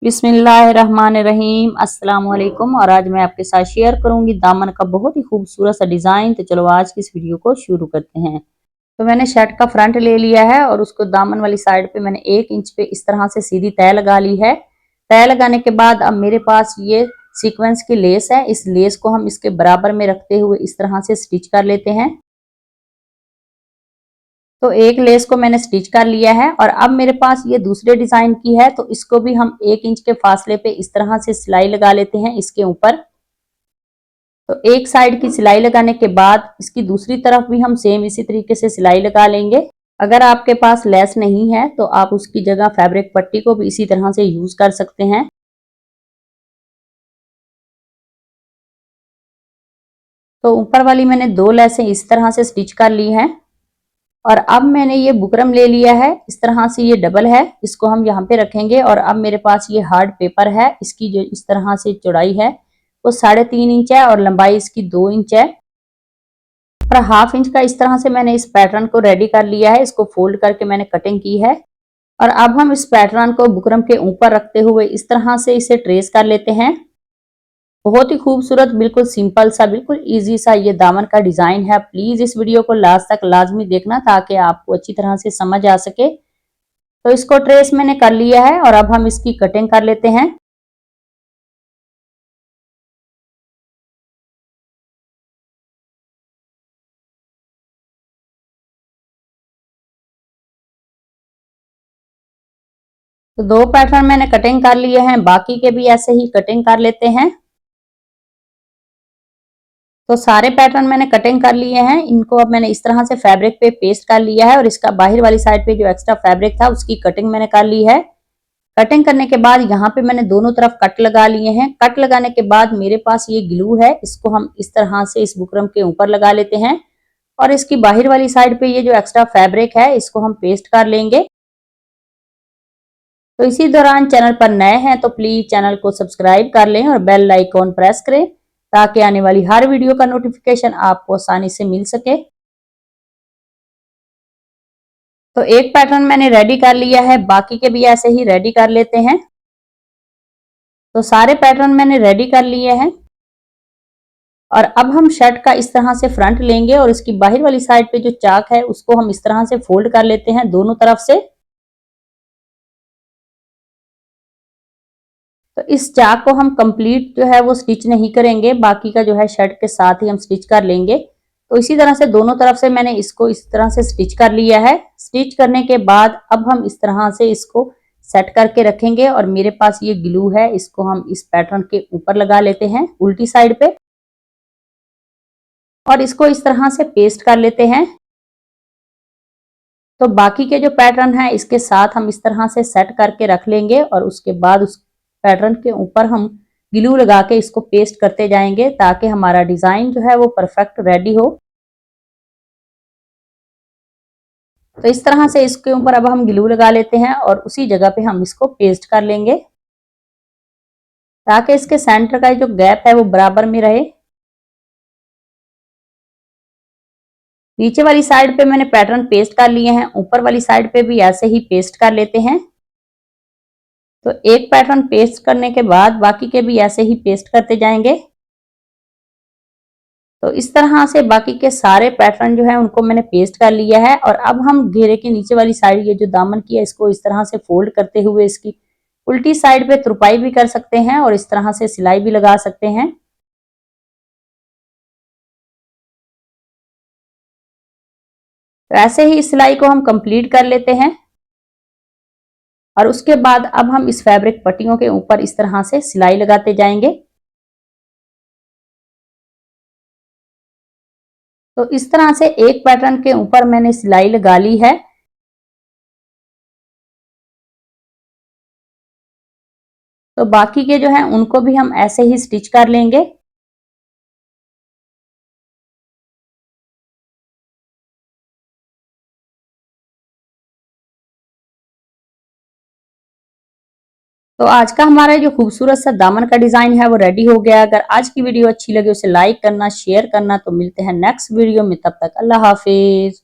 बिस्मिल्लाहिर्रहमानिर्रहीम अस्सलाम वालेकुम। और आज मैं आपके साथ शेयर करूंगी दामन का बहुत ही खूबसूरत सा डिजाइन। तो चलो आज की इस वीडियो को शुरू करते हैं। तो मैंने शर्ट का फ्रंट ले लिया है और उसको दामन वाली साइड पे मैंने 1 इंच पे इस तरह से सीधी तय लगा ली है। तय लगाने के बाद अब मेरे पास ये सीक्वेंस की लेस है। इस लेस को हम इसके बराबर में रखते हुए इस तरह से स्टिच कर लेते हैं। तो एक लेस को मैंने स्टिच कर लिया है और अब मेरे पास ये दूसरे डिजाइन की है, तो इसको भी हम 1 इंच के फासले पे इस तरह से सिलाई लगा लेते हैं इसके ऊपर। तो एक साइड की सिलाई लगाने के बाद इसकी दूसरी तरफ भी हम सेम इसी तरीके से सिलाई लगा लेंगे। अगर आपके पास लेस नहीं है तो आप उसकी जगह फैब्रिक पट्टी को भी इसी तरह से यूज कर सकते हैं। तो ऊपर वाली मैंने 2 लेसें इस तरह से स्टिच कर ली हैं और अब मैंने ये बुकरम ले लिया है। इस तरह से ये डबल है, इसको हम यहाँ पे रखेंगे। और अब मेरे पास ये हार्ड पेपर है, इसकी जो इस तरह से चौड़ाई है वो 3.5 इंच है और लंबाई इसकी 2 इंच है और 1/2 इंच का इस तरह से मैंने इस पैटर्न को रेडी कर लिया है। इसको फोल्ड करके मैंने कटिंग की है और अब हम इस पैटर्न को बुकरम के ऊपर रखते हुए इस तरह से इसे ट्रेस कर लेते हैं। बहुत ही खूबसूरत, बिल्कुल सिंपल सा, बिल्कुल इजी सा ये दामन का डिजाइन है। प्लीज इस वीडियो को लास्ट तक लाजमी देखना ताकि आपको अच्छी तरह से समझ आ सके। तो इसको ट्रेस मैंने कर लिया है और अब हम इसकी कटिंग कर लेते हैं। तो 2 पैटर्न मैंने कटिंग कर लिए हैं, बाकी के भी ऐसे ही कटिंग कर लेते हैं। तो सारे पैटर्न मैंने कटिंग कर लिए हैं। इनको अब मैंने इस तरह से फैब्रिक पे पेस्ट कर लिया है और इसका बाहर वाली साइड पे जो एक्स्ट्रा फैब्रिक था उसकी कटिंग मैंने कर ली है। कटिंग करने के बाद यहाँ पे मैंने दोनों तरफ कट लगा लिए हैं। कट लगाने के बाद मेरे पास ये ग्लू है, इसको हम इस तरह से इस बुकरम के ऊपर लगा लेते हैं और इसकी बाहर वाली साइड पे ये जो एक्स्ट्रा फैब्रिक है इसको हम पेस्ट कर लेंगे। तो इसी दौरान चैनल पर नए हैं तो प्लीज चैनल को सब्सक्राइब कर लें और बेल आइकॉन प्रेस करें ताकि आने वाली हर वीडियो का नोटिफिकेशन आपको आसानी से मिल सके। तो एक पैटर्न मैंने रेडी कर लिया है, बाकी के भी ऐसे ही रेडी कर लेते हैं। तो सारे पैटर्न मैंने रेडी कर लिए हैं और अब हम शर्ट का इस तरह से फ्रंट लेंगे और इसकी बाहर वाली साइड पे जो चाक है उसको हम इस तरह से फोल्ड कर लेते हैं दोनों तरफ से। तो इस चाक को हम कंप्लीट जो है वो स्टिच नहीं करेंगे, बाकी का जो है शर्ट के साथ ही हम स्टिच कर लेंगे। तो इसी तरह से दोनों तरफ से मैंने इसको इस तरह से स्टिच कर लिया है। स्टिच करने के बाद अब हम इस तरह से इसको सेट करके रखेंगे और मेरे पास ये ग्लू है, इसको हम इस पैटर्न के ऊपर लगा लेते हैं उल्टी साइड पे और इसको इस तरह से पेस्ट कर लेते हैं। तो बाकी के जो पैटर्न है इसके साथ हम इस तरह से सेट करके रख लेंगे और उसके बाद उस पैटर्न के ऊपर हम ग्लू लगा के इसको पेस्ट करते जाएंगे ताकि हमारा डिजाइन जो है वो परफेक्ट रेडी हो। तो इस तरह से इसके ऊपर अब हम ग्लू लगा लेते हैं और उसी जगह पे हम इसको पेस्ट कर लेंगे ताकि इसके सेंटर का जो गैप है वो बराबर में रहे। नीचे वाली साइड पे मैंने पैटर्न पेस्ट कर लिए हैं, ऊपर वाली साइड पे भी ऐसे ही पेस्ट कर लेते हैं। तो एक पैटर्न पेस्ट करने के बाद बाकी के भी ऐसे ही पेस्ट करते जाएंगे। तो इस तरह से बाकी के सारे पैटर्न जो है उनको मैंने पेस्ट कर लिया है और अब हम घेरे के नीचे वाली साइड ये जो दामन की है इसको इस तरह से फोल्ड करते हुए इसकी उल्टी साइड पे तुरपाई भी कर सकते हैं और इस तरह से सिलाई भी लगा सकते हैं। तो ऐसे ही इस सिलाई को हम कंप्लीट कर लेते हैं और उसके बाद अब हम इस फैब्रिक पट्टियों के ऊपर इस तरह से सिलाई लगाते जाएंगे। तो इस तरह से एक पैटर्न के ऊपर मैंने सिलाई लगा ली है। तो बाकी के जो है उनको भी हम ऐसे ही स्टिच कर लेंगे। तो आज का हमारा जो खूबसूरत सा दामन का डिजाइन है वो रेडी हो गया। अगर आज की वीडियो अच्छी लगे उसे लाइक करना, शेयर करना। तो मिलते हैं नेक्स्ट वीडियो में, तब तक अल्लाह हाफिज।